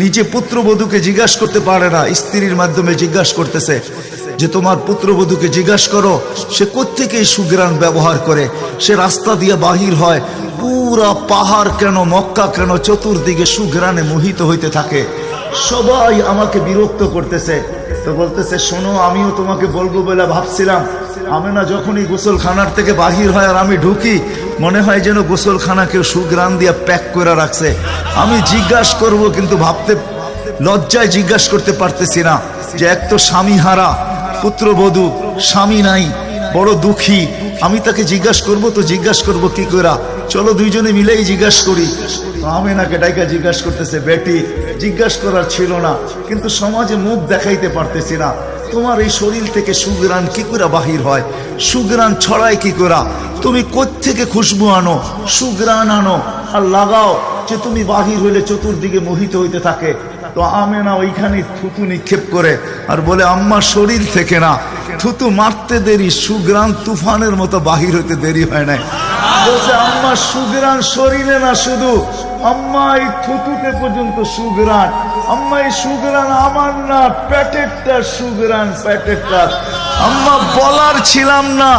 নিজে পুত্রবধূকে জিজ্ঞাসা করতে পারে না, স্ত্রীর মাধ্যমে জিজ্ঞাসা করতেছে যে তোমার পুত্রবধূকে জিজ্ঞাসা করো সে কোত্থেকে সুঘ্রাণ ব্যবহার করে, সে রাস্তা দিয়ে বাহির হয়, পুরা পাহাড় কেন মক্কা কেন চতুর্দিকে সুঘ্রাণে মোহিত হইতে থাকে। সবাই আমাকে বিরক্ত করতেছে। তো বলতেছে শোনো, আমিও তোমাকে বলবো বলে ভাবছিলাম। আমেনা যখনই গোসলখানার থেকে বাহির হয় আর আমি ঢুকি, মনে হয় যেন গোসলখানা কেউ সুঘ্রাণ দিয়ে প্যাক করে রাখছে। আমি জিজ্ঞাসা করব কিন্তু ভাবতে লজ্জায় জিজ্ঞাসা করতে পারতেছি না যে এক তো স্বামী হারা পুত্রবধূ, স্বামী নাই, বড় দুঃখী, আমি তাকে জিজ্ঞাসা করবো তো জিজ্ঞাসা করবো কি করে? চলো দুইজনে মিলেই জিজ্ঞাসা করি। আমেনাকে ডাইকা জিজ্ঞাসা করতেছে, বেটি জিজ্ঞাসা করার ছিল না, কিন্তু সমাজে মুখ দেখাইতে পারতেছি না, তোমার এই শরীর থেকে সুঘ্রাণ কি করে বাহির হয়, সুঘ্রাণ ছড়ায় কি করে, তুমি কোত্থেকে খুশবু আনো, সুঘ্রাণ আনো আর লাগাও যে তুমি বাহির হইলে চতুর্দিকে মোহিত হইতে থাকে। তো আমেনা ওইখানে থুতু নিক্ষেপ করে আর বলে আম্মা শরীর থেকে না, থুতু মারতে দেরি, সুঘ্রাণ তুফানের মতো বাহির হইতে দেরি হয় নাই। বলছে আম্মা সুঘ্রাণ শরীরে না, শুধু আম্মা এই থুতুতে পর্যন্ত সুঘ্রাণ, আম্মা এই সুঘ্রাণ আমার না, পেটেরটা সুঘ্রাণ, পেটেরটা। আম্মা বলার ছিলাম না,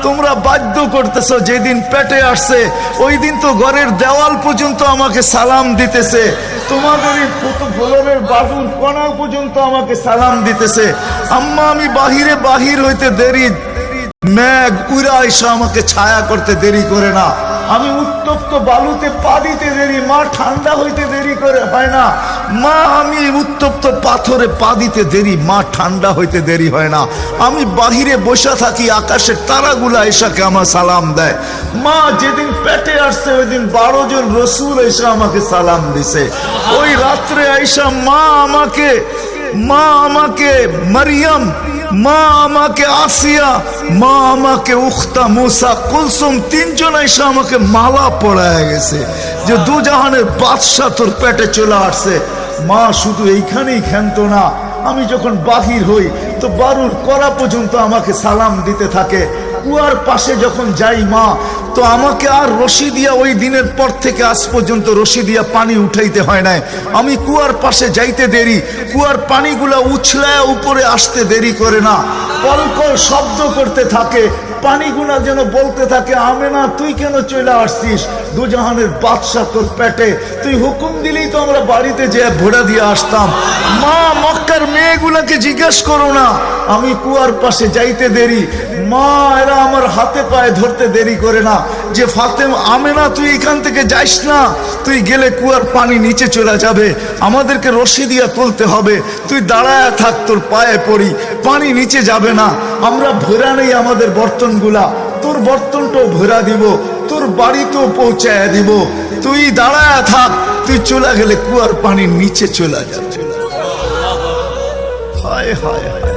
তোমরা বাধ্য করতেছো। যেদিন পেটে আসছে ওই দিন তো ঘরের দেওয়াল পর্যন্ত আমাকে সালাম দিতেছে, তোমাদের এই ফলনের বাজুর কণা পর্যন্ত আমাকে সালাম দিতেছে। আম্মা আমি বাহির হইতে দেরি, মেঘ উড়া এসে আমাকে ছায়া করতে দেরি করে না, আমি উত্তপ্ত বালুতে পা দিতে দেরি, মা ঠান্ডা হইতে দেরি করে হয় না, মা আমি উত্তপ্ত পাথরে পা দিতে দেরি, মা ঠান্ডা হইতে দেরি হয় না, আমি বাহিরে বসে থাকি, আকাশের তারাগুলা এসাকে আমার সালাম দেয়। মা যেদিন পেটে আসছে ওই দিন 12 জন রসুল এসে আমাকে সালাম দিছে। ওই রাত্রে আইসা মা আমাকে মারিয়াম, মা আমাকে আসিয়া, মা আমাকে উখতা মুসা কুলসুম, 3 জন এসে আমাকে মালা পড়ায় গেছে যে দুজাহানের বাদশা তোর পেটে চলে আসছে। মা শুধু এইখানেই ক্ষান্ত না, আমি যখন বাহির হই তো বারুর করা পর্যন্ত আমাকে সালাম দিতে থাকে। কুয়ার পাশে যখন যাই মা, তো আমাকে আর রশি দিয়া, ওই দিনের পর থেকে আজ পর্যন্ত রশি দিয়া পানি উঠাইতে হয় নাই। আমি কুয়ার পাশে যাইতে দেরি, কুয়ার পানিগুলা উছলায় উপরে আসতে দেরি করে না, কলকল শব্দ করতে থাকে, পানিগুলা যেন বলতে থাকে আমেনা তুই কেন চলে আসছিস, দুজাহানের বাদশা তোর পেটে, তুই হুকুম দিলেই তো আমরা বাড়িতে যেয়ে ভোড়া দিয়ে আসতাম। মা মক্কার মেয়েগুলাকে জিজ্ঞেস করো না, আমি কুয়ার পাশে যাইতে দেরি, মা এরা আমার হাতে পায়ে ধরতে দেরি করে না যে ফাতেমা, আমেনা তুই এখান থেকে যাইস না, তুই গেলে কুয়ার পানি নিচে চলে যাবে, আমাদেরকে রশি দিয়া তুলতে হবে, তুই দাঁড়ায় থাক, তোর পায়ে পড়ি, পানি নিচে যাবে না, আমরা ভরা নেই আমাদের বর্তনগুলা, তোর বর্তনটাও ভরা দিব, তোর বাড়িতেও পৌঁছায় দিব, তুই দাঁড়ায় থাক, তুই চলে গেলে কুয়ার পানি নিচে চলে যাবে। হায় হায় হায়।